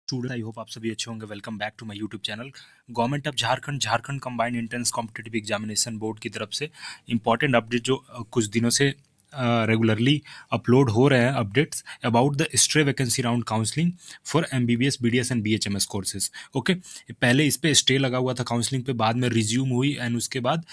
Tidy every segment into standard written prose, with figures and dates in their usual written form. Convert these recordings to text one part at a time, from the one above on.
Student I hope आप सभी अच्छे होंगे। Welcome back to my YouTube channel. Government of Jharkhand combined entrance competitive examination board की तरफ से इंपॉर्टेंट अपडेट जो कुछ दिनों से रेगुलरली अपलोड हो रहे हैं updates about the stray vacancy round counselling for MBBS BDS and BHMS courses. Okay, पहले इस पे स्टे लगा हुआ था काउंसलिंग पे, बाद में रिज्यूम हुई एंड उसके बाद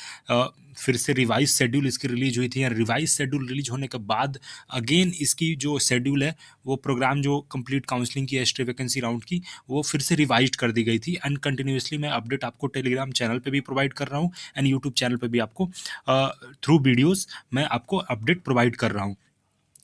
फिर से रिवाइज शेड्यूल इसकी रिलीज हुई थी। एंड रिवाइज शेड्यूल रिलीज होने के बाद अगेन इसकी जो शेड्यूल है, वो प्रोग्राम जो कंप्लीट काउंसलिंग की है स्ट्रे वैकेंसी राउंड की, वो फिर से रिवाइज कर दी गई थी। एंड कंटिन्यूसली मैं अपडेट आपको टेलीग्राम चैनल पे भी प्रोवाइड कर रहा हूँ एंड यूट्यूब चैनल पे भी आपको थ्रू वीडियोस मैं आपको अपडेट प्रोवाइड कर रहा हूँ।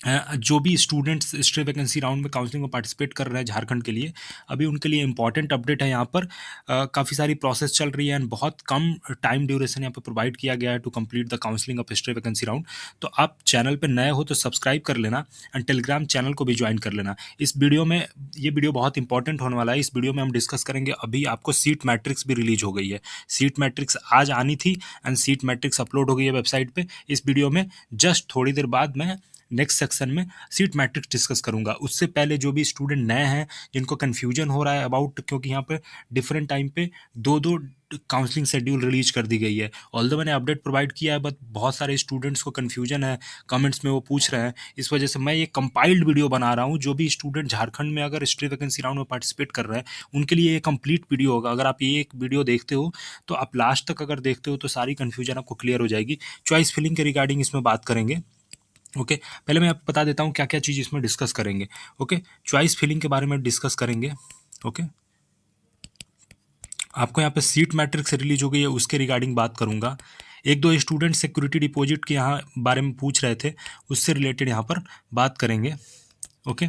जो भी स्टूडेंट्स स्ट्रे वैकेंसी राउंड में काउंसलिंग में पार्टिसिपेट कर रहे हैं झारखंड के लिए, अभी उनके लिए इंपॉर्टेंट अपडेट है। यहाँ पर काफ़ी सारी प्रोसेस चल रही है एंड बहुत कम टाइम ड्यूरेशन यहाँ पर प्रोवाइड किया गया है to complete the counselling of stray vacancy round. तो आप चैनल पर नए हो तो सब्सक्राइब कर लेना एंड टेलीग्राम चैनल को भी ज्वाइन कर लेना। इस वीडियो में ये वीडियो बहुत इंपॉर्टेंट होने वाला है। इस वीडियो में हम डिस्कस करेंगे, अभी आपको सीट मैट्रिक्स भी रिलीज हो गई है। सीट मैट्रिक्स आज आनी थी एंड सीट मैट्रिक्स अपलोड हो गई है वेबसाइट पे। इस वीडियो में जस्ट थोड़ी देर बाद मैं नेक्स्ट सेक्शन में सीट मैट्रिक्स डिस्कस करूंगा। उससे पहले जो भी स्टूडेंट नए हैं, जिनको कन्फ्यूजन हो रहा है अबाउट, क्योंकि यहाँ पे डिफरेंट टाइम पे दो दो काउंसलिंग शेड्यूल रिलीज कर दी गई है। ऑल्दो मैंने अपडेट प्रोवाइड किया है, बट बहुत सारे स्टूडेंट्स को कन्फ्यूजन है, कमेंट्स में वो पूछ रहे हैं। इस वजह से मैं ये कंपाइल्ड वीडियो बना रहा हूँ। जो भी स्टूडेंट झारखंड में अगर स्ट्रे वैकेंसी राउंड में पार्टिसिपेट कर रहे हैं, उनके लिए ये कंप्लीट वीडियो होगा। अगर आप ये एक वीडियो देखते हो तो आप लास्ट तक अगर देखते हो तो सारी कन्फ्यूजन आपको क्लियर हो जाएगी। चॉइस फिलिंग के रिगार्डिंग इसमें बात करेंगे। ओके, पहले मैं आपको बता देता हूँ क्या क्या चीज़ इसमें डिस्कस करेंगे। ओके, चॉइस फिलिंग के बारे में डिस्कस करेंगे। ओके, आपको यहाँ पे सीट मैट्रिक्स रिलीज हो गई है, उसके रिगार्डिंग बात करूँगा। एक दो स्टूडेंट सिक्योरिटी डिपॉजिट के यहाँ बारे में पूछ रहे थे, उससे रिलेटेड यहाँ पर बात करेंगे। ओके,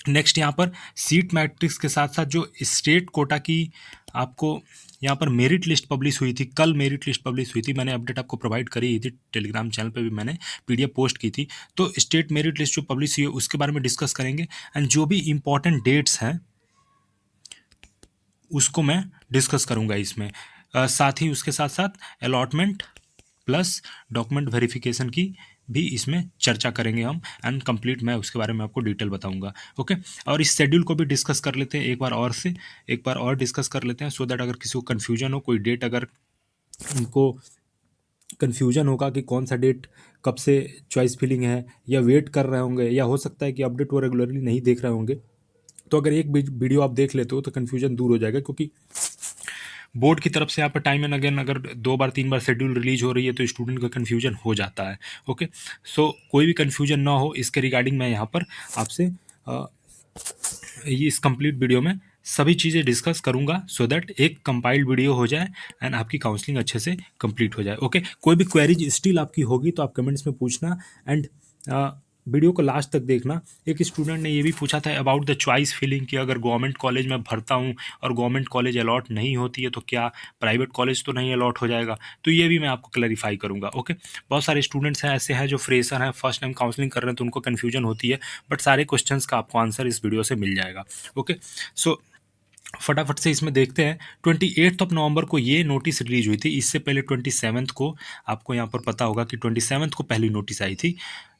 नेक्स्ट यहाँ पर सीट मैट्रिक्स के साथ साथ जो स्टेट कोटा की आपको यहाँ पर मेरिट लिस्ट पब्लिश हुई थी, कल मेरिट लिस्ट पब्लिश हुई थी। मैंने अपडेट आपको प्रोवाइड करी ही थी, टेलीग्राम चैनल पे भी मैंने पीडीएफ पोस्ट की थी। तो स्टेट मेरिट लिस्ट जो पब्लिश हुई है उसके बारे में डिस्कस करेंगे एंड जो भी इंपॉर्टेंट डेट्स हैं उसको मैं डिस्कस करूँगा इसमें। साथ ही उसके साथ साथ अलॉटमेंट प्लस डॉक्यूमेंट वेरिफिकेशन की भी इसमें चर्चा करेंगे हम एंड कंप्लीट मैं उसके बारे में आपको डिटेल बताऊंगा। ओके, और इस शेड्यूल को भी डिस्कस कर लेते हैं एक बार और डिस्कस कर लेते हैं, सो दैट अगर किसी को कन्फ्यूजन हो, कोई डेट अगर उनको कन्फ्यूजन होगा कि कौन सा डेट कब से चॉइस फिलिंग है, या वेट कर रहे होंगे, या हो सकता है कि अपडेट वो रेगुलरली नहीं देख रहे होंगे, तो अगर एक वीडियो आप देख लेते हो तो कन्फ्यूजन दूर हो जाएगा। क्योंकि बोर्ड की तरफ से यहाँ पर टाइम एंड अगेन अगर 2 बार 3 बार शेड्यूल रिलीज हो रही है तो स्टूडेंट का कन्फ्यूजन हो जाता है। ओके, सो कोई भी कन्फ्यूजन ना हो इसके रिगार्डिंग मैं यहाँ पर आपसे ये इस कंप्लीट वीडियो में सभी चीज़ें डिस्कस करूंगा, सो दैट एक कंपाइल्ड वीडियो हो जाए एंड आपकी काउंसलिंग अच्छे से कंप्लीट हो जाए। ओके, कोई भी क्वेरीज स्टिल आपकी होगी तो आप कमेंट्स में पूछना एंड वीडियो को लास्ट तक देखना। एक स्टूडेंट ने ये भी पूछा था अबाउट द चॉइस फिलिंग कि अगर गवर्नमेंट कॉलेज में भरता हूँ और गवर्नमेंट कॉलेज अलॉट नहीं होती है तो क्या प्राइवेट कॉलेज तो नहीं अलॉट हो जाएगा। तो ये भी मैं आपको क्लैरिफाई करूँगा। ओके, बहुत सारे स्टूडेंट्स हैं ऐसे हैं जो फ्रेशर हैं, फर्स्ट टाइम काउंसलिंग कर रहे हैं, तो उनको कन्फ्यूजन होती है, बट सारे क्वेश्चंस का आपको आंसर इस वीडियो से मिल जाएगा। ओके, सो फटाफट से इसमें देखते हैं। 28 नवंबर को ये नोटिस रिलीज हुई थी। इससे पहले 27 को आपको यहाँ पर पता होगा कि 27 को पहली नोटिस आई थी।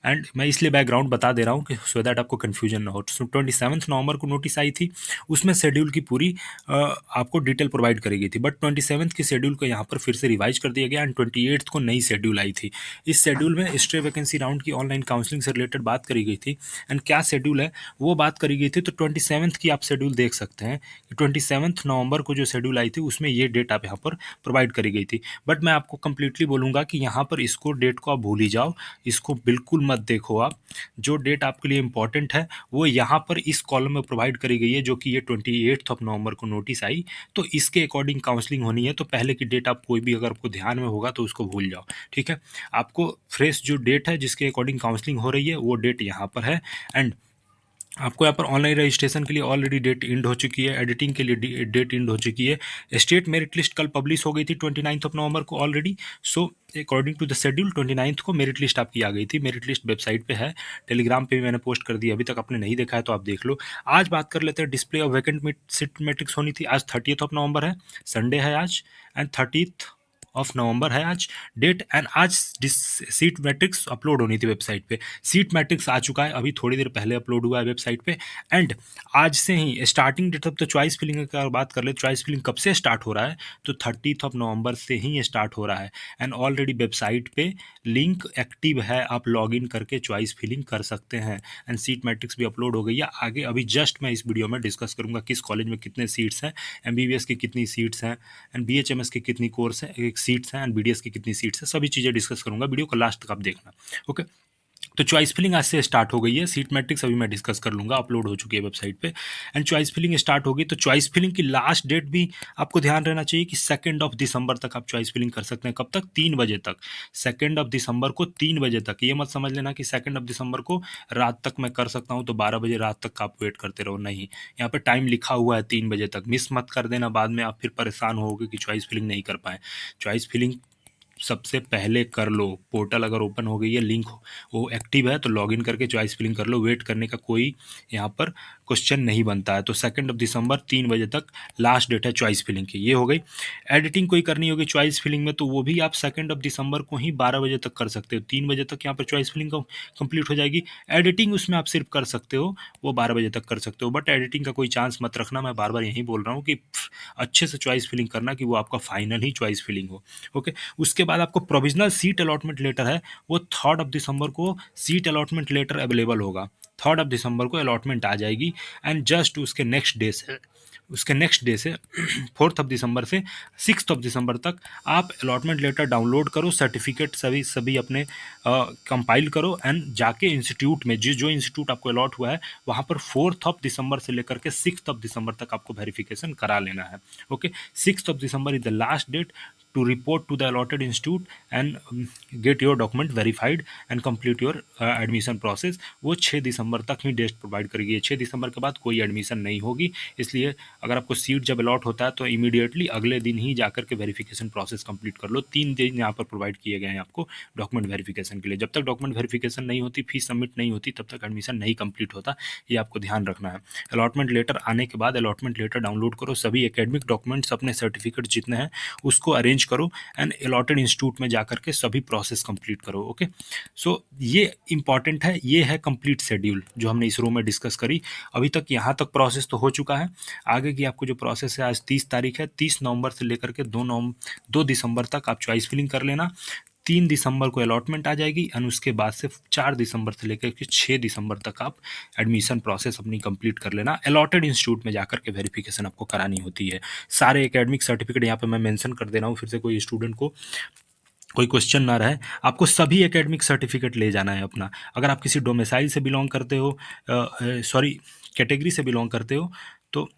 एंड मैं इसलिए बैकग्राउंड बता दे रहा हूँ कि सो दैट आपको कन्फ्यूजन ना हो। 27 नवंबर को नोटिस आई थी, उसमें शेड्यूल की पूरी आपको डिटेल प्रोवाइड करी गई थी, बट 27 की शेड्यूल को यहाँ पर फिर से रिवाइज कर दिया गया एंड 28 को नई शेड्यूल आई थी। इस शेड्यूल में स्ट्रे वैकेंसी राउंड की ऑनलाइन काउंसलिंग से रिलेटेड बात करी गई थी एंड क्या शेड्यूल है वो बात करी गई थी। तो 27 की आप शेड्यूल देख सकते हैं कि 27 नवंबर को जो शेड्यूल आई थी उसमें ये डेट आप यहाँ पर प्रोवाइड करी गई थी। बट मैं आपको कंप्लीटली बोलूँगा कि यहाँ पर इसको डेट को आप भूल ही जाओ, इसको बिल्कुल मत देखो आप। जो डेट आपके लिए इंपॉर्टेंट है वो यहाँ पर इस कॉलम में प्रोवाइड करी गई है, जो कि ये 28 नवंबर को नोटिस आई, तो इसके अकॉर्डिंग काउंसलिंग होनी है। तो पहले की डेट आप कोई भी अगर आपको ध्यान में होगा तो उसको भूल जाओ, ठीक है। आपको फ्रेश जो डेट है जिसके अकॉर्डिंग काउंसलिंग हो रही है वो डेट यहाँ पर है एंड आपको यहाँ पर ऑनलाइन रजिस्ट्रेशन के लिए ऑलरेडी डेट इंड हो चुकी है, एडिटिंग के लिए डेट इंड हो चुकी है। स्टेट मेरिट लिस्ट कल पब्लिश हो गई थी 29 नवंबर को already. So according to the schedule 29 को मेरिट लिस्ट आपकी आ गई थी। मेरिट लिस्ट वेबसाइट पे है, टेलीग्राम पे भी मैंने पोस्ट कर दी, अभी तक आपने नहीं देखा है तो आप देख लो। आज बात कर लेते हैं display of vacant seat matrix होनी थी। आज 30 नवंबर है, संडे है आज, एंड 30 ऑफ नवंबर है आज डेट, एंड आज सीट मैट्रिक्स अपलोड होनी थी वेबसाइट पे। सीट मैट्रिक्स आ चुका है, अभी थोड़ी देर पहले अपलोड हुआ है वेबसाइट पे। एंड आज से ही स्टार्टिंग डेट, अब तो चॉइस फिलिंग की अगर बात कर ले, चॉइस फिलिंग कब से स्टार्ट हो रहा है, तो 30 ऑफ नवंबर से ही ये स्टार्ट हो रहा है। एंड ऑलरेडी वेबसाइट पे लिंक एक्टिव है, आप लॉग इन करके चॉइस फिलिंग कर सकते हैं। एंड सीट मैट्रिक्स भी अपलोड हो गई है। आगे अभी जस्ट मैं इस वीडियो में डिस्कस करूंगा किस कॉलेज में कितने सीट्स हैं, एमबीबीएस की कितनी सीट्स हैं, एंड बीएचएमएस की कितनी कोर्स है एक सीट्स हैं, एंड बीडीएस की कितनी सीट्स हैं, सभी चीज़ें डिस्कस करूंगा। वीडियो को लास्ट तक आप देखना। ओके, तो चॉइस फिलिंग आज से स्टार्ट हो गई है। सीट मैट्रिक्स अभी मैं डिस्कस कर लूँगा, अपलोड हो चुकी है वेबसाइट पे। एंड चॉइस फिलिंग स्टार्ट होगी, तो चॉइस फिलिंग की लास्ट डेट भी आपको ध्यान रहना चाहिए कि 2 दिसंबर तक आप चॉइस फिलिंग कर सकते हैं। कब तक? 3 बजे तक। 2 दिसंबर को 3 बजे तक। ये मत समझ लेना कि 2 दिसंबर को रात तक मैं कर सकता हूँ तो 12 बजे रात तक आप वेट करते रहो, नहीं। यहाँ पे टाइम लिखा हुआ है 3 बजे तक। मिस मत कर देना, बाद में आप फिर परेशान होगे कि चॉइस फिलिंग नहीं कर पाए। चॉइस फिलिंग सबसे पहले कर लो। पोर्टल अगर ओपन हो गई है, लिंक वो एक्टिव है, तो लॉगिन करके चॉइस फिलिंग कर लो। वेट करने का कोई यहाँ पर क्वेश्चन नहीं बनता है। तो 2 दिसंबर 3 बजे तक लास्ट डेट है चॉइस फिलिंग की। ये हो गई। एडिटिंग कोई करनी होगी चॉइस फिलिंग में, तो वो भी आप 2 दिसंबर को ही 12 बजे तक कर सकते हो। 3 बजे तक यहाँ पर चॉइस फिलिंग कंप्लीट हो जाएगी। एडिटिंग उसमें आप सिर्फ कर सकते हो, वो 12 बजे तक कर सकते हो, बट एडिटिंग का कोई चांस मत रखना। मैं बार बार यही बोल रहा हूँ कि अच्छे से चॉइस फिलिंग करना, कि वो आपका फाइनल ही चॉइस फिलिंग हो। ओके, उसके बाद आपको प्रोविजनल सीट अलॉटमेंट लेटर है, वो 3 दिसंबर को सीट अलॉटमेंट लेटर अवेलेबल होगा। 3 दिसंबर को अलॉटमेंट आ जाएगी। एंड जस्ट उसके नेक्स्ट डे से 4 दिसंबर से 6 दिसंबर तक आप अलॉटमेंट लेटर डाउनलोड करो, सर्टिफिकेट सभी सभी अपने कंपाइल करो, एंड जाके इंस्टीट्यूट में जो इंस्टीट्यूट आपको अलॉट हुआ है वहाँ पर 4 दिसंबर से लेकर के 6 दिसंबर तक आपको वेरिफिकेशन करा लेना है। Okay, 6 December is the last date to report to the allotted institute and get your document verified and complete your admission process। वो 6 दिसंबर तक ही डेट प्रोवाइड करेगी। 6 दिसंबर के बाद कोई एडमिशन नहीं होगी। इसलिए अगर आपको सीट जब अलॉट होता है तो इमीडिएटली अगले दिन ही जाकर के वेरिफिकेशन प्रोसेस कंप्लीट कर लो। 3 दिन यहाँ पर प्रोवाइड किए गए हैं आपको डॉक्यूमेंट वेरिफिकेशन के लिए। जब तक डॉक्यूमेंट वेरिफिकेशन नहीं होती, फीस सबमिट नहीं होती, तब तक एडमिशन नहीं कंप्लीट होता। ये आपको ध्यान रखना है। अलॉटमेंट लेटर आने के बाद अलॉटमेंट लेटर डाउनलोड करो, सभी एकेडमिक डॉक्यूमेंट्स अपने सर्टिफिकेट जितने हैं उसको अरेंज करो, एंड अलॉटेड इंस्टीट्यूट में जाकर के सभी प्रोसेस कंप्लीट करो। ओके, सो ये इंपॉर्टेंट है। ये है कंप्लीट शेड्यूल जो हमने इस रो में डिस्कस करी। अभी तक यहाँ तक प्रोसेस तो हो चुका है। आगे की आपको जो प्रोसेस है, आज 30 तारीख है, 30 नवंबर से लेकर के 2 दिसंबर तक आप चॉइस फिलिंग कर लेना। 3 दिसंबर को अलॉटमेंट आ जाएगी, एंड उसके बाद से 4 दिसंबर से लेकर के 6 दिसंबर तक आप एडमिशन प्रोसेस अपनी कंप्लीट कर लेना। अलॉटेड इंस्टीट्यूट में जाकर के वेरिफिकेशन आपको करानी होती है। सारे एकेडमिक सर्टिफिकेट यहाँ पे मैं मेंशन कर दे रहा हूँ, फिर से कोई स्टूडेंट को कोई क्वेश्चन ना रहे। आपको सभी एकेडमिक सर्टिफिकेट ले जाना है अपना। अगर आप किसी डोमिसाइल से बिलोंग करते हो, सॉरी कैटेगरी से बिलोंग करते हो, तो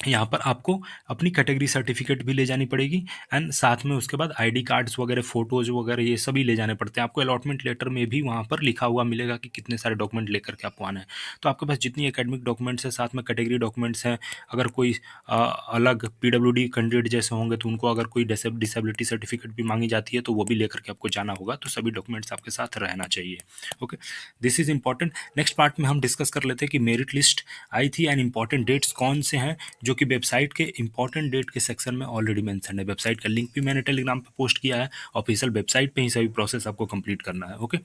यहाँ पर आपको अपनी कैटेगरी सर्टिफिकेट भी ले जानी पड़ेगी, एंड साथ में उसके बाद आईडी कार्ड्स वगैरह, फोटोज़ वगैरह, ये सभी ले जाने पड़ते हैं। आपको अलॉटमेंट लेटर में भी वहाँ पर लिखा हुआ मिलेगा कि कितने सारे डॉक्यूमेंट लेकर के आपको आना है। तो आपके पास जितनी एकेडमिक डॉक्यूमेंट्स हैं, साथ में कैटेगरी डॉक्यूमेंट्स हैं, अगर कोई अलग पीडब्ल्यूडी कैंडिडेट जैसे होंगे तो उनको अगर कोई डिसेबिलिटी सर्टिफिकेट भी मांगी जाती है तो वो भी लेकर के आपको जाना होगा। तो सभी डॉक्यूमेंट्स आपके साथ रहना चाहिए। Okay, this is important. Next part में हम डिस्कस कर लेते हैं कि मेरिट लिस्ट आई थी, एंड इंपॉर्टेंट डेट्स कौन से हैं, जो कि वेबसाइट के इंपॉर्टेंट डेट के सेक्शन में ऑलरेडी मेंशन है। वेबसाइट का लिंक भी मैंने टेलीग्राम पे पोस्ट किया है। ऑफिशियल वेबसाइट पे ही सभी प्रोसेस आपको कंप्लीट करना है। ओके,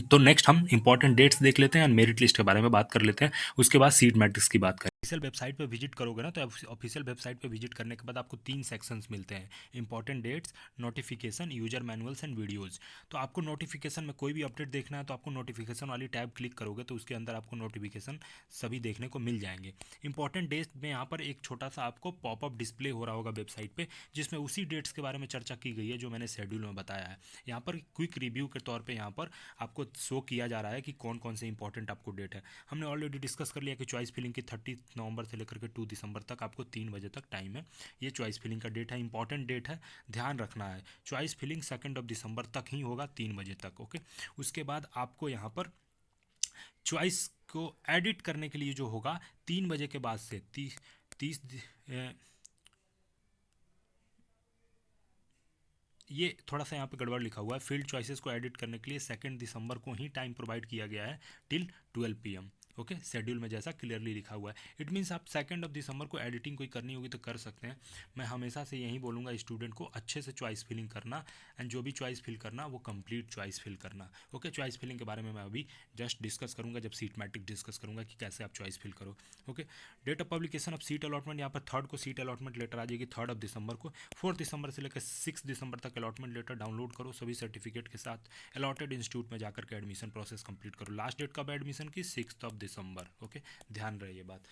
तो नेक्स्ट हम इंपॉर्टेंट डेट्स देख लेते हैं, और मेरिट लिस्ट के बारे में बात कर लेते हैं। उसके बाद सीट मैट्रिक्स की बात करें। ऑफिशियल वेबसाइट पे विजिट करोगे ना, तो ऑफिशियल वेबसाइट पे विजिट करने के बाद आपको 3 सेक्शंस मिलते हैं: important dates, notification, user manuals and videos. तो आपको नोटिफिकेशन में कोई भी अपडेट देखना है तो आपको नोटिफिकेशन वाली टैब क्लिक करोगे तो उसके अंदर आपको नोटिफिकेशन सभी देखने को मिल जाएंगे। इंपॉर्टेंट डेट्स में यहाँ पर एक छोटा सा आपको पॉपअप डिस्प्ले हो रहा होगा वेबसाइट पे, जिसमें उसी डेट्स के बारे में चर्चा की गई है जो मैंने शेड्यूल में बताया है। यहाँ पर क्विक रिव्यू के तौर पर यहाँ पर आपको शो किया जा रहा है कि कौन कौन से इंपॉर्टेंट आपको डेट है। हमने ऑलरेडी डिस्कस कर लिया कि चॉइस फिलिंग की 30 नवंबर से लेकर के 2 दिसंबर तक आपको 3 बजे तक टाइम है। ये चॉइस फिलिंग का डेट है, इंपॉर्टेंट डेट है, ध्यान रखना है। चॉइस फिलिंग 2 दिसंबर तक ही होगा, 3 बजे तक। ओके, उसके बाद आपको यहाँ पर चॉइस को एडिट करने के लिए जो होगा 3 बजे के बाद से 30 ये थोड़ा सा यहाँ पे गड़बड़ लिखा हुआ है। फील्ड चॉइसेस को एडिट करने के लिए 2 दिसंबर को ही टाइम प्रोवाइड किया गया है टिल 12 PM। ओके, शेड्यूल में जैसा क्लियरली लिखा हुआ है। इट मीन्स आप 2 दिसंबर को एडिटिंग कोई करनी होगी तो कर सकते हैं। मैं हमेशा से यही बोलूँगा स्टूडेंट को अच्छे से चॉइस फिलिंग करना, एंड जो भी चॉइस फिल करना वो कंप्लीट चॉइस फिल करना। ओके, चॉइस फिलिंग के बारे में मैं अभी जस्ट डिस्कस करूँगा जब सीट मैट्रिक डिस्कस करूँगा कि कैसे आप चॉइस फिल करो। Okay, date of publication of seat allotment, यहाँ पर 3rd को सीट अलॉटमेंट लेटर आ जाएगी, 3rd दिसंबर को। 4 दिसंबर से लेकर 6 दिसंबर तक अलॉटमेंट लेटर डाउनलोड करो सभी सर्टिफिकेट के साथ, अलॉटेड इंस्टीट्यूट में जाकर के एडमिशन प्रोसेस कंप्लीट करो। लास्ट डेट कब एडमिशन की? 6 दिसंबर। ओके, ध्यान रहे ये बात।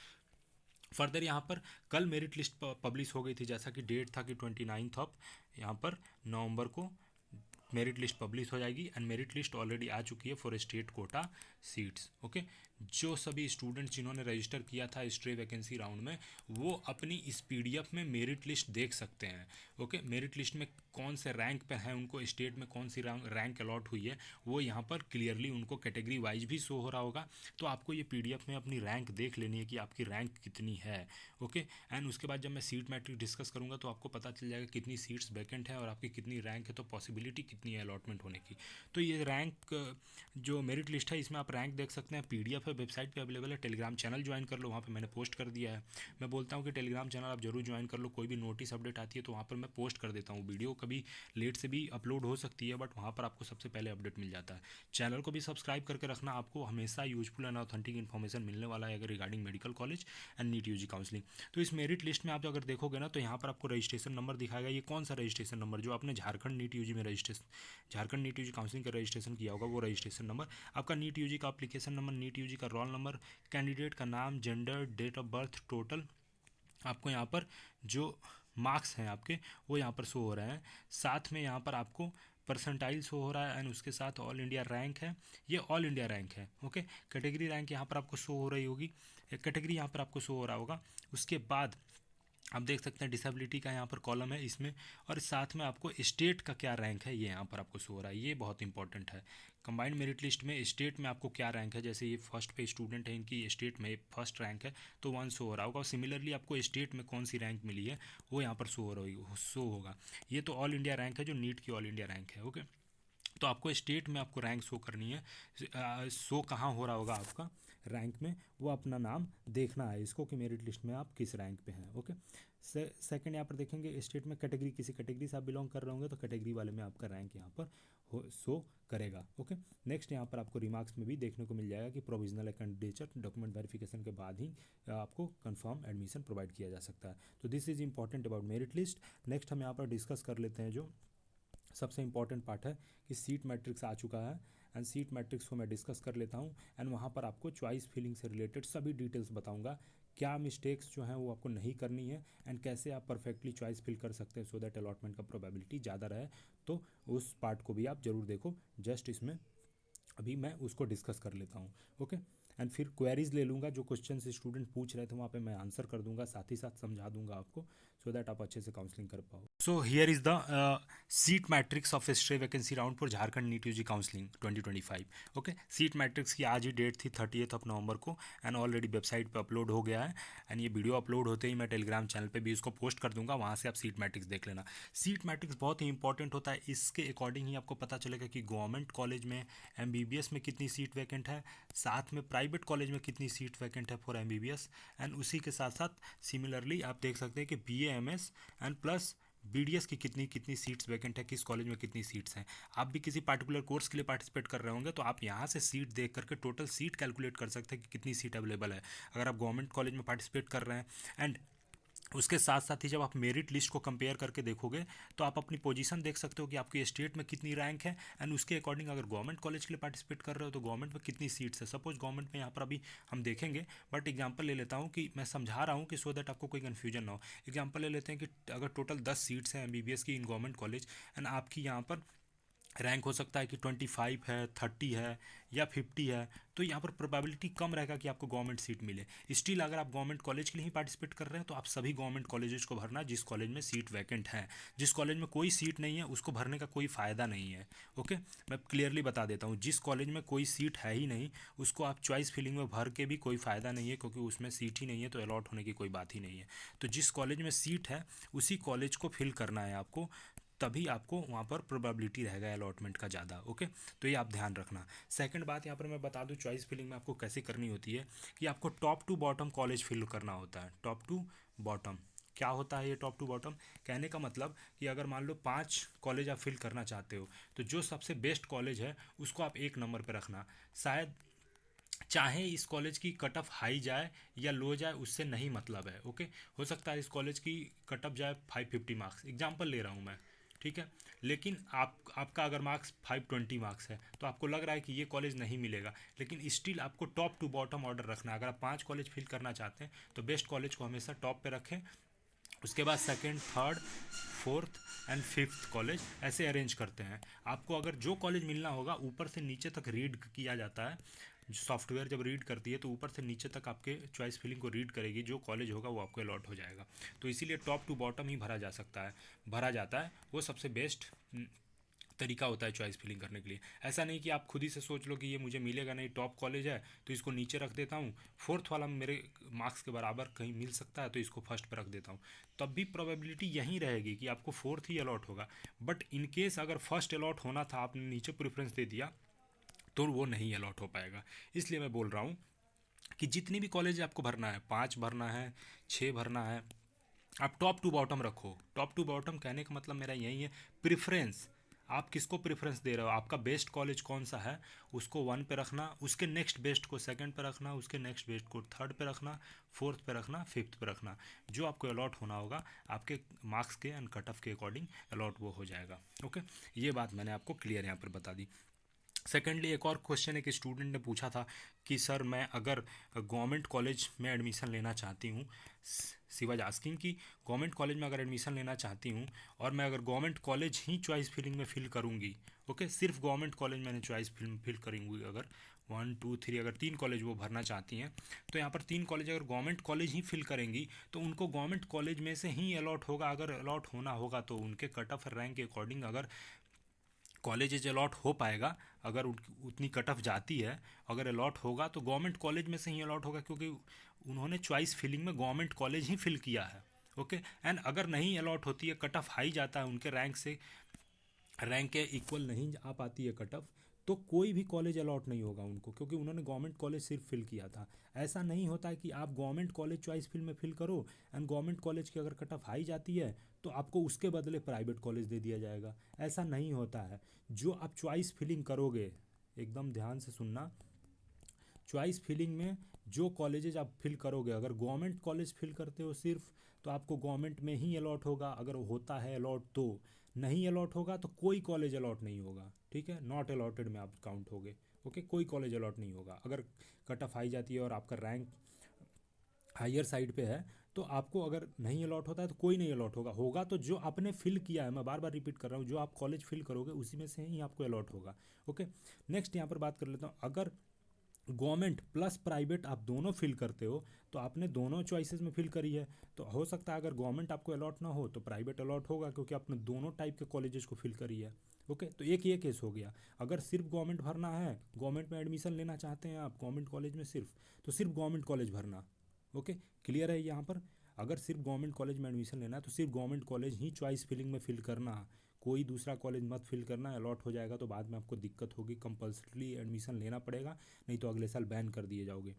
फर्दर यहाँ पर कल मेरिट लिस्ट पब्लिश हो गई थी, जैसा कि डेट था कि 29 यहाँ पर नवंबर को मेरिट लिस्ट पब्लिश हो जाएगी, एंड मेरिट लिस्ट ऑलरेडी आ चुकी है for state quota seats. Okay, जो सभी स्टूडेंट्स जिन्होंने रजिस्टर किया था स्ट्रे वैकेंसी राउंड में, वो अपनी इस पीडीएफ में मेरिट लिस्ट देख सकते हैं। ओके, मेरिट लिस्ट में कौन से रैंक पे हैं, उनको स्टेट में कौन सी रैंक अलॉट हुई है, वो यहाँ पर क्लियरली उनको कैटेगरी वाइज भी शो हो रहा होगा। तो आपको ये पीडीएफ में अपनी रैंक देख लेनी है कि आपकी रैंक कितनी है। ओके, एंड उसके बाद जब मैं सीट मैट्रिक डिस्कस करूँगा तो आपको पता चल जाएगा कितनी सीट्स वैकेंट है और आपकी कितनी रैंक है, तो पॉसिबिलिटी कितनी है अलॉटमेंट होने की। तो ये रैंक जो मेरिट लिस्ट है इसमें आप रैंक देख सकते हैं, पीडीएफ है, वेबसाइट पे अवेलेबल है। टेलीग्राम चैनल ज्वाइन कर लो, वहाँ पे मैंने पोस्ट कर दिया है। मैं बोलता हूँ कि टेलीग्राम चैनल आप जरूर ज्वाइन कर लो, कोई भी नोटिस अपडेट आती है तो वहाँ पर मैं पोस्ट कर देता हूँ। वीडियो कभी लेट से भी अपलोड हो सकती है, बट वहाँ पर आपको सबसे पहले अपडेट मिल जाता है। चैनल को भी सब्सक्राइब करके रखना, आपको हमेशा यूजफुल एंड ऑथेंटिक इन्फॉर्मेशन मिलने वाला है अगर regarding medical college and NEET UG counselling. तो इस मेरिट लिस्ट में आप अगर देखोगे ना तो यहाँ पर आपको रजिस्ट्रेशन नंबर दिखाएगा। ये कौन सा रजिस्ट्रेशन नंबर? जो आपने झारखंड नीट यूजी में झारखंड नीट यूजी काउंसलिंग का रजिस्ट्रेशन किया होगा वो रजिस्ट्रेशन नंबर, आपका नीट यूजी का एप्लीकेशन नंबर, नीट यूजी का रोल नंबर, कैंडिडेट का नाम, gender, date of birth, total. आपको यहाँ पर जो मार्क्स हैं आपके वो यहाँ पर शो हो रहे हैं। साथ में यहाँ पर आपको परसेंटाइल शो हो रहा है, एंड उसके साथ ऑल इंडिया रैंक है। ये ऑल इंडिया रैंक है। ओके, कैटेगरी रैंक यहाँ पर आपको शो हो रही होगी, कैटेगरी यहाँ पर आपको शो हो रहा होगा। उसके बाद आप देख सकते हैं डिसेबिलिटी का यहाँ पर कॉलम है इसमें, और साथ में आपको स्टेट का क्या रैंक है ये यहाँ पर आपको शो हो रहा है। ये बहुत इंपॉर्टेंट है। कंबाइंड मेरिट लिस्ट में स्टेट में आपको क्या रैंक है, जैसे ये फर्स्ट पे स्टूडेंट है, इनकी स्टेट में फर्स्ट रैंक है तो 1 शो हो रहा होगा। सिमिलरली आपको स्टेट में कौन सी रैंक मिली है वो यहाँ पर शो होगा। ये तो ऑल इंडिया रैंक है जो नीट की ऑल इंडिया रैंक है। ओके, तो आपको स्टेट में आपको रैंक शो करनी है। शो कहाँ हो रहा होगा आपका रैंक में, वो अपना नाम देखना है इसको कि मेरिट लिस्ट में आप किस रैंक पे हैं। ओके, सेकंड यहाँ पर देखेंगे स्टेट में कैटेगरी, किसी कैटेगरी से आप बिलोंग कर रहे होंगे तो कैटेगरी वाले में आपका रैंक यहाँ पर शो करेगा। ओके, नेक्स्ट यहाँ पर आपको रिमार्क्स में भी देखने को मिल जाएगा कि प्रोविजनल कैंडिडेचर डॉक्यूमेंट वेरिफिकेशन के बाद ही आपको कंफर्म एडमिशन प्रोवाइड किया जा सकता है। तो this is important about merit list. Next हम यहाँ पर डिस्कस कर लेते हैं जो सबसे इंपॉर्टेंट पार्ट है कि सीट मैट्रिक्स आ चुका है, एंड सीट मैट्रिक्स को मैं डिस्कस कर लेता हूँ, एंड वहाँ पर आपको चॉइस फिलिंग से रिलेटेड सभी डिटेल्स बताऊँगा, क्या मिस्टेक्स जो हैं वो आपको नहीं करनी है, एंड कैसे आप परफेक्टली चॉइस फिल कर सकते हैं सो दैट अलॉटमेंट का प्रोबेबिलिटी ज़्यादा रहे। तो उस पार्ट को भी आप ज़रूर देखो, जस्ट इसमें अभी मैं उसको डिस्कस कर लेता हूँ। ओके, एंड फिर क्वेरीज ले लूँगा, जो क्वेश्चन स्टूडेंट पूछ रहे थे वहाँ पे मैं आंसर कर दूंगा, साथ ही साथ समझा दूंगा आपको सो दैट आप अच्छे से काउंसलिंग कर पाओ। So here is the seat matrix of stray vacancy round for Jharkhand NEET UG counselling 2025। Okay, seat matrix की आज ही डेट थी 30 नवंबर को, एंड ऑलरेडी वेबसाइट पे अपलोड हो गया है, एंड ये वीडियो अपलोड होते ही मैं टेलीग्राम चैनल पे भी इसको पोस्ट कर दूंगा, वहाँ से आप सीट मैट्रिक्स देख लेना। सीट मैट्रिक्स बहुत ही इंपॉर्टेंट होता है, इसके अकॉर्डिंग ही आपको पता चलेगा कि गवर्नमेंट कॉलेज में MBBS में कितनी सीट वैकेंट है, साथ में प्राइवेट कॉलेज में कितनी सीट वैकेंट है फॉर MBBS, एंड उसी के साथ साथ सिमिलरली आप देख सकते हैं कि BA MS and plus BDS की कितनी कितनी सीट्स वैकेंट है, किस कॉलेज में कितनी सीट्स हैं। आप भी किसी पार्टिकुलर कोर्स के लिए पार्टिसिपेट कर रहे होंगे तो आप यहाँ से सीट देख करके टोटल सीट कैलकुलेट कर सकते हैं कि कितनी सीट अवेलेबल है अगर आप गवर्नमेंट कॉलेज में पार्टिसिपेट कर रहे हैं। एंड उसके साथ साथ ही जब आप मेरिट लिस्ट को कंपेयर करके देखोगे तो आप अपनी पोजीशन देख सकते हो कि आपकी स्टेट में कितनी रैंक है, एंड उसके अकॉर्डिंग अगर गवर्नमेंट कॉलेज के लिए पार्टिसिपेट कर रहे हो तो गवर्नमेंट में कितनी सीट्स है। सपोज गवर्नमेंट में यहाँ पर अभी हम देखेंगे, बट एग्जांपल ले लेता हूँ कि मैं समझा रहा हूँ कि सो दैट आपको कोई कन्फ्यूजन ना हो। एग्जांपल ले लेते हैं कि अगर टोटल 10 सीट्स हैं MBBS की इन गवर्नमेंट कॉलेज, एंड आपकी यहाँ पर रैंक हो सकता है कि 25 है, 30 है या 50 है, तो यहाँ पर प्रोबेबिलिटी कम रहेगा कि आपको गवर्नमेंट सीट मिले। स्टिल अगर आप गवर्नमेंट कॉलेज के लिए ही पार्टिसिपेट कर रहे हैं तो आप सभी गवर्नमेंट कॉलेजेस को भरना जिस कॉलेज में सीट वैकेंट है। जिस कॉलेज में कोई सीट नहीं है उसको भरने का कोई फ़ायदा नहीं है। ओके, मैं क्लियरली बता देता हूँ, जिस कॉलेज में कोई सीट है ही नहीं उसको आप चॉइस फिलिंग में भर के भी कोई फ़ायदा नहीं है, क्योंकि उसमें सीट ही नहीं है तो अलॉट होने की कोई बात ही नहीं है। तो जिस कॉलेज में सीट है उसी कॉलेज को फिल करना है आपको, तभी आपको वहाँ पर प्रोबेबिलिटी रहेगा अलॉटमेंट का ज़्यादा। ओके, तो ये आप ध्यान रखना। सेकंड बात यहाँ पर मैं बता दूँ चॉइस फिलिंग में आपको कैसे करनी होती है कि आपको top to bottom college fill करना होता है। टॉप टू बॉटम क्या होता है ये टॉप टू बॉटम? कहने का मतलब कि अगर मान लो 5 कॉलेज आप फिल करना चाहते हो तो जो सबसे बेस्ट कॉलेज है उसको आप 1 नंबर पर रखना। शायद चाहे इस कॉलेज की कट ऑफ हाई जाए या लो जाए, उससे नहीं मतलब है। ओके, हो सकता है इस कॉलेज की कट ऑफ जाए 550 मार्क्स, एग्जांपल ले रहा हूँ मैं, ठीक है, लेकिन आपका अगर मार्क्स 520 मार्क्स है तो आपको लग रहा है कि ये कॉलेज नहीं मिलेगा, लेकिन स्टिल आपको टॉप टू बॉटम ऑर्डर रखना है। अगर आप 5 कॉलेज फिल करना चाहते हैं तो बेस्ट कॉलेज को हमेशा टॉप पे रखें, उसके बाद second, third, fourth and fifth college ऐसे अरेंज करते हैं। आपको अगर जो कॉलेज मिलना होगा ऊपर से नीचे तक रीड किया जाता है। सॉफ्टवेयर जब रीड करती है तो ऊपर से नीचे तक आपके चॉइस फिलिंग को रीड करेगी, जो कॉलेज होगा वो आपको अलॉट हो जाएगा। तो इसीलिए टॉप टू बॉटम ही भरा जा सकता है, भरा जाता है, वो सबसे बेस्ट तरीका होता है चॉइस फिलिंग करने के लिए। ऐसा नहीं कि आप खुद ही से सोच लो कि ये मुझे मिलेगा नहीं, टॉप कॉलेज है तो इसको नीचे रख देता हूँ, फोर्थ वाला मेरे मार्क्स के बराबर कहीं मिल सकता है तो इसको फर्स्ट पर रख देता हूँ, तब भी प्रोबेबिलिटी यही रहेगी कि आपको फोर्थ ही अलॉट होगा। बट इन केस अगर फर्स्ट अलॉट होना था, आपने नीचे प्रेफरेंस दे दिया, तो वो नहीं अलॉट हो पाएगा। इसलिए मैं बोल रहा हूँ कि जितनी भी कॉलेज आपको भरना है, 5 भरना है, 6 भरना है, आप टॉप टू बॉटम रखो। टॉप टू बॉटम कहने का मतलब मेरा यही है, प्रेफरेंस। आप किसको प्रेफरेंस दे रहे हो, आपका बेस्ट कॉलेज कौन सा है उसको 1 पे रखना, उसके नेक्स्ट बेस्ट को सेकंड पे रखना, उसके नेक्स्ट बेस्ट को थर्ड पे रखना, फोर्थ पे रखना, फिफ्थ पे रखना। जो आपको अलॉट होना होगा आपके मार्क्स के एंड कट ऑफ के अकॉर्डिंग अलॉट वो हो जाएगा। ओके, ये बात मैंने आपको क्लियर यहाँ पर बता दी। सेकेंडली एक और क्वेश्चन एक स्टूडेंट ने पूछा था कि सर मैं अगर गवर्नमेंट कॉलेज में एडमिशन लेना चाहती हूँ, सी वाज आस्किंग कि गवर्नमेंट कॉलेज में अगर एडमिशन लेना चाहती हूँ और मैं अगर गवर्नमेंट कॉलेज ही चॉइस फिलिंग में फिल करूँगी, ओके, सिर्फ गवर्नमेंट कॉलेज मैंने चॉइस फिल करूँगी, अगर 1 2 3 अगर 3 कॉलेज वो भरना चाहती हैं, तो यहाँ पर 3 कॉलेज अगर गवर्नमेंट कॉलेज ही फिल करेंगी तो उनको गवर्नमेंट कॉलेज में से ही अलॉट होगा। अगर अलॉट होना होगा तो उनके कट ऑफ रैंक के अकॉर्डिंग अगर कॉलेजेज अलॉट हो पाएगा, अगर उतनी कट ऑफ जाती है, अगर अलॉट होगा तो गवर्नमेंट कॉलेज में से ही अलॉट होगा, क्योंकि उन्होंने चॉइस फिलिंग में गवर्नमेंट कॉलेज ही फिल किया है। ओके, एंड अगर नहीं अलॉट होती है, कट ऑफ हाई जाता है, उनके रैंक से रैंक के इक्वल नहीं आ पाती है कट ऑफ, तो कोई भी कॉलेज अलॉट नहीं होगा उनको, क्योंकि उन्होंने गवर्नमेंट कॉलेज सिर्फ फिल किया था। ऐसा नहीं होता है कि आप गवर्नमेंट कॉलेज चॉइस फिल में फिल करो एंड गवर्नमेंट कॉलेज की अगर कट ऑफ हाई जाती है तो आपको उसके बदले प्राइवेट कॉलेज दे दिया जाएगा। ऐसा नहीं होता है। जो आप चॉइस फिलिंग करोगे, एकदम ध्यान से सुनना, चॉइस फिलिंग में जो कॉलेजेज आप फिल करोगे, अगर गवर्नमेंट कॉलेज फिल करते हो सिर्फ, तो आपको गवर्नमेंट में ही अलॉट होगा, अगर होता है अलॉट तो। नहीं अलॉट होगा तो कोई कॉलेज अलॉट नहीं होगा, ठीक है, नॉट अलॉटेड में आप काउंट होगे। ओके, कोई कॉलेज अलॉट नहीं होगा। अगर कट ऑफ हाई जाती है और आपका रैंक हायर साइड पे है तो आपको अगर नहीं अलॉट होता है तो कोई नहीं अलॉट होगा। होगा तो जो आपने फिल किया है, मैं बार बार रिपीट कर रहा हूँ, जो आप कॉलेज फिल करोगे उसी में से ही आपको अलॉट होगा। ओके, नेक्स्ट यहाँ पर बात कर लेता हूँ, अगर गवर्नमेंट प्लस प्राइवेट आप दोनों फिल करते हो तो आपने दोनों चॉइसेस में फिल करी है, तो हो सकता है अगर गवर्नमेंट आपको अलॉट ना हो तो प्राइवेट अलॉट होगा, क्योंकि आपने दोनों टाइप के कॉलेजेस को फिल करी है। ओके, तो एक ये केस हो गया। अगर सिर्फ गवर्नमेंट भरना है, गवर्नमेंट में एडमिशन लेना चाहते हैं आप गवर्नमेंट कॉलेज में सिर्फ, तो सिर्फ गवर्नमेंट कॉलेज भरना। ओके, क्लियर है यहाँ पर? अगर सिर्फ गवर्नमेंट कॉलेज में एडमिशन लेना है तो सिर्फ गवर्नमेंट कॉलेज ही चॉइस फिलिंग में फिल करना, कोई दूसरा कॉलेज मत फिल करना। अलॉट हो जाएगा तो बाद में आपको दिक्कत होगी, कंपल्सरी एडमिशन लेना पड़ेगा, नहीं तो अगले साल बैन कर दिए जाओगे।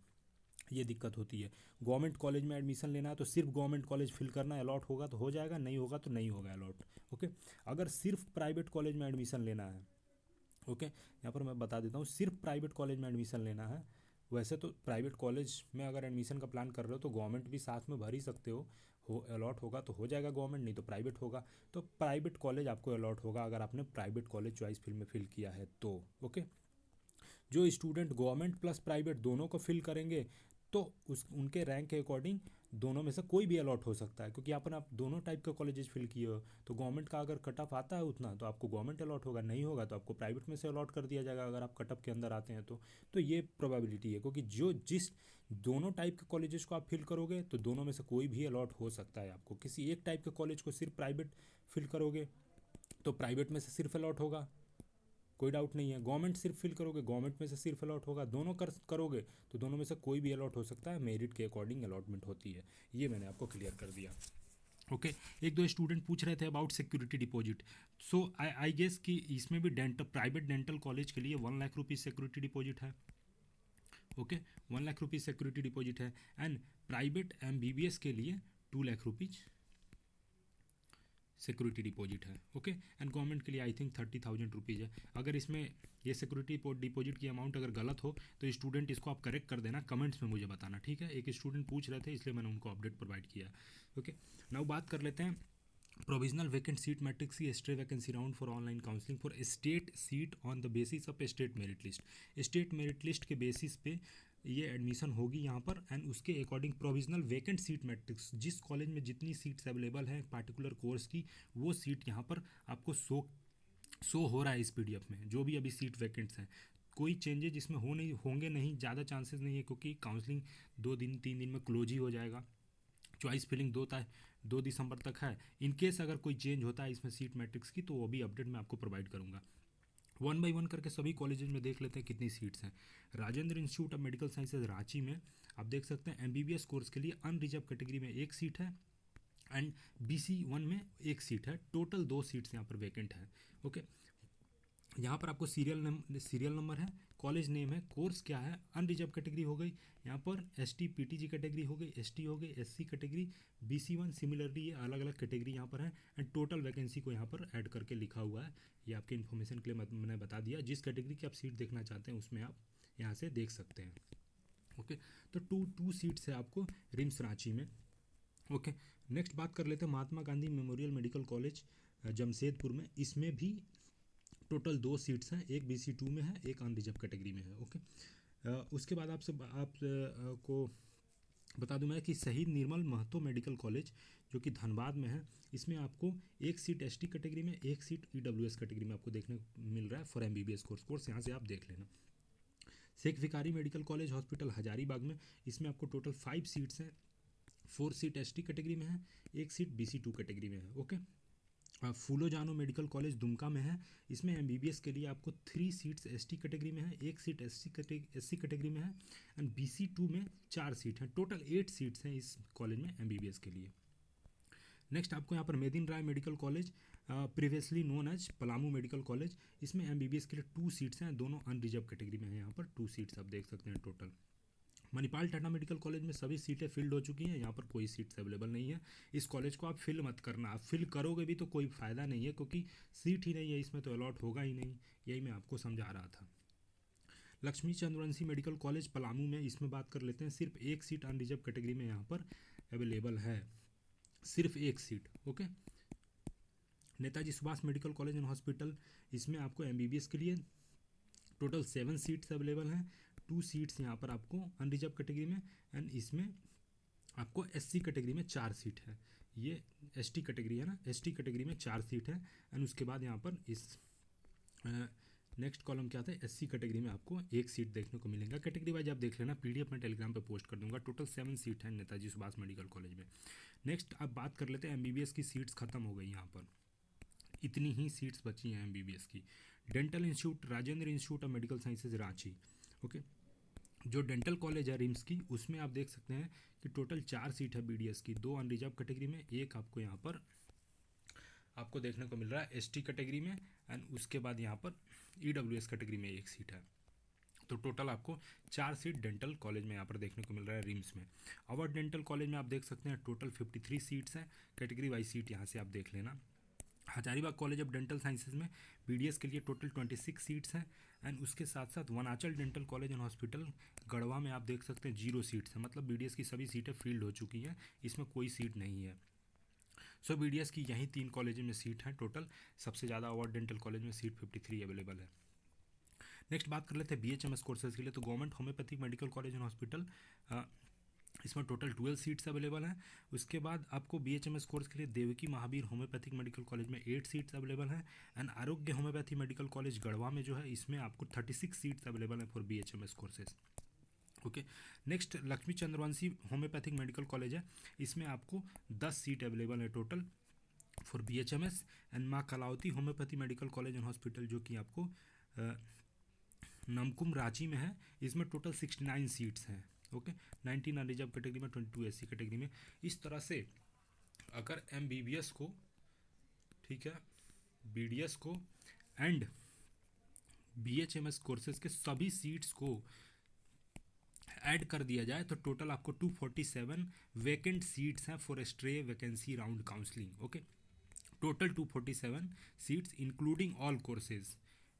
ये दिक्कत होती है। गवर्नमेंट कॉलेज में एडमिशन लेना है तो सिर्फ गवर्नमेंट कॉलेज फिल करना है, अलॉट होगा तो हो जाएगा, नहीं होगा तो नहीं होगा अलॉट। ओके, अगर सिर्फ प्राइवेट कॉलेज में एडमिशन लेना है, ओके, यहाँ पर मैं बता देता हूँ, सिर्फ प्राइवेट कॉलेज में एडमिशन लेना है। वैसे तो प्राइवेट कॉलेज में अगर एडमिशन का प्लान कर रहे हो तो गवर्नमेंट भी साथ में भर ही सकते हो अलॉट होगा तो हो जाएगा गवर्नमेंट, नहीं तो प्राइवेट होगा। तो प्राइवेट कॉलेज आपको अलॉट होगा अगर आपने प्राइवेट कॉलेज चॉइस फिल में फिल किया है तो। ओके, जो स्टूडेंट गवर्नमेंट प्लस प्राइवेट दोनों को फिल करेंगे तो उस उनके रैंक के अकॉर्डिंग दोनों में से कोई भी अलॉट हो सकता है, क्योंकि अपन आप दोनों टाइप के कॉलेजेस फिल किए हो। तो गवर्नमेंट का अगर कट ऑफ आता है उतना तो आपको गवर्नमेंट अलॉट होगा, नहीं होगा तो आपको प्राइवेट में से अलॉट कर दिया जाएगा अगर आप कट ऑफ के अंदर आते हैं तो ये प्रोबेबिलिटी है, क्योंकि जो जिस दोनों टाइप के कॉलेजेस को आप फिल करोगे तो दोनों में से कोई भी अलॉट हो सकता है आपको। किसी एक टाइप के कॉलेज को सिर्फ प्राइवेट फिल करोगे तो प्राइवेट में से सिर्फ अलॉट होगा, कोई डाउट नहीं है। गवर्नमेंट सिर्फ फिल करोगे, गवर्नमेंट में से सिर्फ अलॉट होगा। दोनों करोगे तो दोनों में से कोई भी अलॉट हो सकता है, मेरिट के अकॉर्डिंग अलॉटमेंट होती है। ये मैंने आपको क्लियर कर दिया। ओके एक दो स्टूडेंट पूछ रहे थे about security deposit. So I guess कि इसमें भी प्राइवेट डेंटल कॉलेज के लिए 1 लाख रुपीज़ सिक्योरिटी डिपॉजिट है। Okay 1 lakh rupees security deposit है। एंड प्राइवेट MBBS के लिए 2 लाख रुपीज़ सिक्योरिटी डिपॉजिट है। ओके एंड गवर्नमेंट के लिए आई थिंक 30,000 रुपीज़ है। अगर इसमें ये सिक्योरिटी डिपॉजिट की अमाउंट अगर गलत हो तो स्टूडेंट इसको आप करेक्ट कर देना, कमेंट्स में मुझे बताना, ठीक है। एक स्टूडेंट पूछ रहे थे इसलिए मैंने उनको अपडेट प्रोवाइड किया। ओके नाउ बात कर लेते हैं प्रोविजनल वैकेंट सीट मैट्रिक्स की stay vacancy round for online counselling for state seat on the basis of state merit list. State merit list के बेसिस पे ये एडमिशन होगी यहाँ पर एंड उसके according provisional vacant seat matrix, जिस college में जितनी सीट्स अवेलेबल हैं पार्टिकुलर कोर्स की, वो सीट यहाँ पर आपको शो हो रहा है इस PDF में, जो भी अभी सीट वैकेंट्स हैं। कोई चेंजेज इसमें होंगे नहीं, ज़्यादा चांसेस नहीं है क्योंकि काउंसलिंग 2 दिन 3 दिन में क्लोज ही हो जाएगा। चॉइस फिलिंग 2 दिसंबर तक है। इन केस अगर कोई चेंज होता है इसमें सीट मैट्रिक्स की तो वो भी अपडेट मैं आपको प्रोवाइड करूंगा। 1 बाई 1 करके सभी कॉलेजेस में देख लेते हैं कितनी सीट्स हैं। Rajendra institute of medical sciences Ranchi में आप देख सकते हैं MBBS कोर्स के लिए अनरिजर्व कैटेगरी में 1 सीट है एंड BC1 में 1 सीट है। टोटल 2 सीट्स यहाँ पर वैकेंट है। ओके यहाँ पर आपको सीरियल नंबर है, कॉलेज नेम है, कोर्स क्या है, अनरिजर्व कैटेगरी हो गई, यहाँ पर ST PTG कैटेगरी हो गई, ST हो गई, SC कैटेगरी, BC1 सिमिलरली ये अलग अलग कैटेगरी यहाँ पर है एंड टोटल वैकेंसी को यहाँ पर ऐड करके लिखा हुआ है। ये आपके इन्फॉर्मेशन के लिए मैंने बता दिया। जिस कैटेगरी की आप सीट देखना चाहते हैं उसमें आप यहाँ से देख सकते हैं। ओके तो टू सीट्स है आपको रिम्स रांची में। ओके नेक्स्ट बात कर लेते हैं Mahatma Gandhi memorial medical college Jamshedpur में। इसमें भी टोटल 2 सीट्स हैं, एक BC2 में है, एक अनरिजर्व कैटेगरी में है। ओके उसके बाद को बता दूं मैं कि शहीद निर्मल महतो मेडिकल कॉलेज जो कि धनबाद में है, इसमें आपको 1 सीट ST कैटेगरी में, 1 सीट EWS कैटेगरी में आपको देखने को मिल रहा है फॉर MBBS कोर्स यहाँ से आप देख लेना। Sheikh Bhikhari medical college hospital Hazaribagh में, इसमें आपको टोटल 5 सीट्स हैं, 4 सीट ST कैटेगरी में है, 1 सीट BC2 कैटेगरी में है। ओके फूलो जानो मेडिकल कॉलेज दुमका में है, इसमें MBBS के लिए आपको 3 सीट्स ST कैटेगरी में है, 1 सीट SC कैटेगरी में है एंड BC2 में 4 सीट हैं। टोटल 8 सीट्स हैं इस कॉलेज में MBBS के लिए। नेक्स्ट आपको यहाँ पर Medini Rai medical college previously known as Palamu medical college, इसमें MBBS के लिए 2 सीट्स हैं, दोनों अनरिजर्व कैटेगरी में हैं। यहाँ पर 2 सीट्स आप देख सकते हैं total. Manipal Tata medical college में सभी सीटें फिल्ड हो चुकी हैं, यहाँ पर कोई सीट्स अवेलेबल नहीं है। इस कॉलेज को आप फिल मत करना, आप फिल करोगे भी तो कोई फ़ायदा नहीं है क्योंकि सीट ही नहीं है इसमें, तो अलॉट होगा ही नहीं। यही मैं आपको समझा रहा था। लक्ष्मी चंद्रवंशी मेडिकल कॉलेज पलामू में, इसमें बात कर लेते हैं, सिर्फ 1 सीट अनरिजर्व कैटेगरी में यहाँ पर अवेलेबल है, सिर्फ 1 seat. Okay Netaji Subhash medical college and hospital, इसमें आपको MBBS के लिए टोटल 7 सीट्स अवेलेबल हैं, 2 सीट्स यहाँ पर आपको अनरिजर्व कैटेगरी में एंड इसमें आपको SC कैटेगरी में 4 सीट है। ये ST कैटेगरी है ना, ST कैटेगरी में 4 सीट है एंड उसके बाद यहाँ पर इस नेक्स्ट कॉलम क्या था, SC कैटेगरी में आपको 1 सीट देखने को मिलेगा। कैटेगरी वाइज आप देख लेना, PDF मैं टेलीग्राम पे पोस्ट कर दूंगा। टोटल 7 सीट है नेताजी सुभाष मेडिकल कॉलेज में। नेक्स्ट अब बात कर लेते हैं MBBS की सीट्स खत्म हो गई, यहाँ पर इतनी ही सीट्स बची हैं MBBS की। Dental institute Rajendra institute of medical sciences Ranchi, okay जो डेंटल कॉलेज है रिम्स की, उसमें आप देख सकते हैं कि टोटल 4 सीट है BDS की, 2 अनरिजर्व कैटेगरी में, एक आपको यहाँ पर आपको देखने को मिल रहा है ST कैटेगरी में एंड उसके बाद यहाँ पर EWS कैटेगरी में 1 सीट है। तो टोटल आपको 4 सीट डेंटल कॉलेज में यहाँ पर देखने को मिल रहा है रिम्स में। अवर डेंटल कॉलेज में आप देख सकते हैं टोटल 53 सीट्स हैं, कैटेगरी वाइज सीट यहाँ से आप देख लेना। Hazaribagh college of dental sciences में BDS के लिए टोटल 26 सीट्स हैं एंड उसके साथ साथ Vananchal dental college and hospital Garhwa में आप देख सकते हैं 0 सीट्स हैं, मतलब BDS की सभी सीटें फील्ड हो चुकी हैं, इसमें कोई सीट नहीं है। सो BDS की यही 3 कॉलेज में सीट हैं टोटल। सबसे ज़्यादा अवर डेंटल कॉलेज में सीट 53 अवेलेबल है। नेक्स्ट बात कर लेते हैं BHMS कोर्सेज के लिए, तो government homoeopathic medical college and hospital, इसमें टोटल 12 सीट्स अवेलेबल हैं। उसके बाद आपको BHMS कोर्स के लिए Devki Mahavir homoeopathic medical college में 8 सीट्स अवेलेबल हैं and Arogya homoeopathy medical college Garhwa में जो है इसमें आपको 36 सीट्स अवेलेबल हैं for BHMS courses. Okay next Lakshmi Chandravanshi homoeopathic medical college है, इसमें आपको 10 सीट अवेलेबल है total for BHMS and Maa Kalawati homoeopathy medical college and hospital जो कि आपको नमकुम रांची में है, इसमें टोटल 69 सीट्स हैं। ओके 19 अनरिजर्व कैटेगरी में, 22 SC कैटेगरी में। इस तरह से अगर MBBS को, ठीक है, BDS को एंड BHMS कोर्सेज के सभी सीट्स को ऐड कर दिया जाए तो टोटल आपको 247 वैकेंट सीट्स हैं for stray vacancy round counselling. Okay, total 247 seats including all courses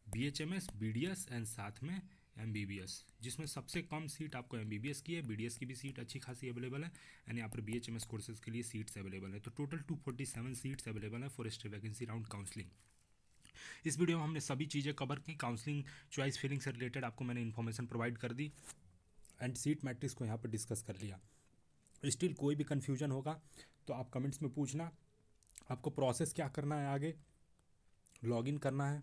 BHMS, BDS and साथ में MBBS, जिसमें सबसे कम सीट आपको MBBS की है। BDS की भी सीट अच्छी खासी अवेलेबल है एंड यहाँ पर BHMS कोर्सेज के लिए सीट्स अवेलेबल है। तो टोटल 247 सीट्स अवेलेबल है for stray vacancy round counselling. इस वीडियो में हमने सभी चीज़ें कवर की। काउंसलिंग चॉइस फिलिंग से रिलेटेड आपको मैंने इन्फॉर्मेशन प्रोवाइड कर दी एंड सीट मैट्रिक्स को यहाँ पर डिस्कस कर लिया। स्टिल कोई भी कन्फ्यूजन होगा तो आप कमेंट्स में पूछना। आपको प्रोसेस क्या करना है, आगे लॉगिन करना है।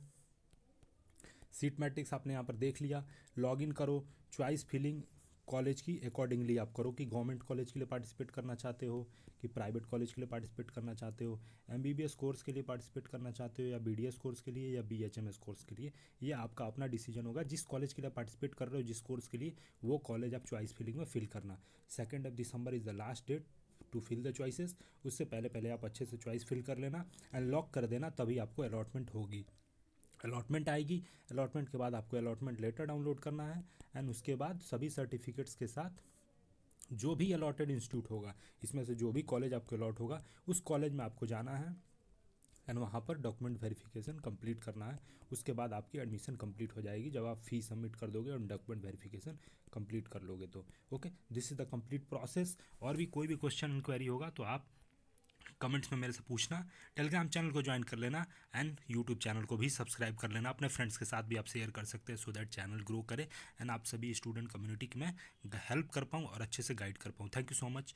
सीट मैट्रिक्स आपने यहाँ पर देख लिया, लॉगिन करो, चॉइस फिलिंग कॉलेज की अकॉर्डिंगली आप करो कि गवर्नमेंट कॉलेज के लिए पार्टिसिपेट करना चाहते हो कि प्राइवेट कॉलेज के लिए पार्टिसिपेट करना चाहते हो, MBBS कोर्स के लिए पार्टिसिपेट करना चाहते हो या BDS कोर्स के लिए या BHMS कोर्स के लिए। ये आपका अपना डिसीजन होगा। जिस कॉलेज के लिए पार्टिसिपेट कर रहे हो, जिस कोर्स के लिए, वो कॉलेज आप चॉइस फिलिंग में फिल करना। 2 December is the last date to fill the choices. उससे पहले पहले आप अच्छे से चॉइस फिल कर लेना एंड लॉक कर देना, तभी आपको अलॉटमेंट होगी। अलॉटमेंट आएगी, अलॉटमेंट के बाद आपको अलॉटमेंट लेटर डाउनलोड करना है एंड उसके बाद सभी सर्टिफिकेट्स के साथ जो भी अलॉटेड इंस्टीट्यूट होगा, इसमें से जो भी कॉलेज आपको अलॉट होगा, उस कॉलेज में आपको जाना है एंड वहाँ पर डॉक्यूमेंट वेरिफिकेशन कंप्लीट करना है। उसके बाद आपकी एडमिशन कंप्लीट हो जाएगी जब आप फी सबमिट कर दोगे और डॉक्यूमेंट वेरिफिकेशन कंप्लीट कर लोगे तो। Okay, this is the complete process. और भी कोई भी क्वेश्चन इंक्वायरी होगा तो आप कमेंट्स में मेरे से पूछना। टेलीग्राम चैनल को ज्वाइन कर लेना एंड यूट्यूब चैनल को भी सब्सक्राइब कर लेना। अपने फ्रेंड्स के साथ भी आप शेयर कर सकते हैं सो दैट चैनल ग्रो करे एंड आप सभी स्टूडेंट कम्युनिटी में हेल्प कर पाऊँ और अच्छे से गाइड कर पाऊँ। Thank you so much.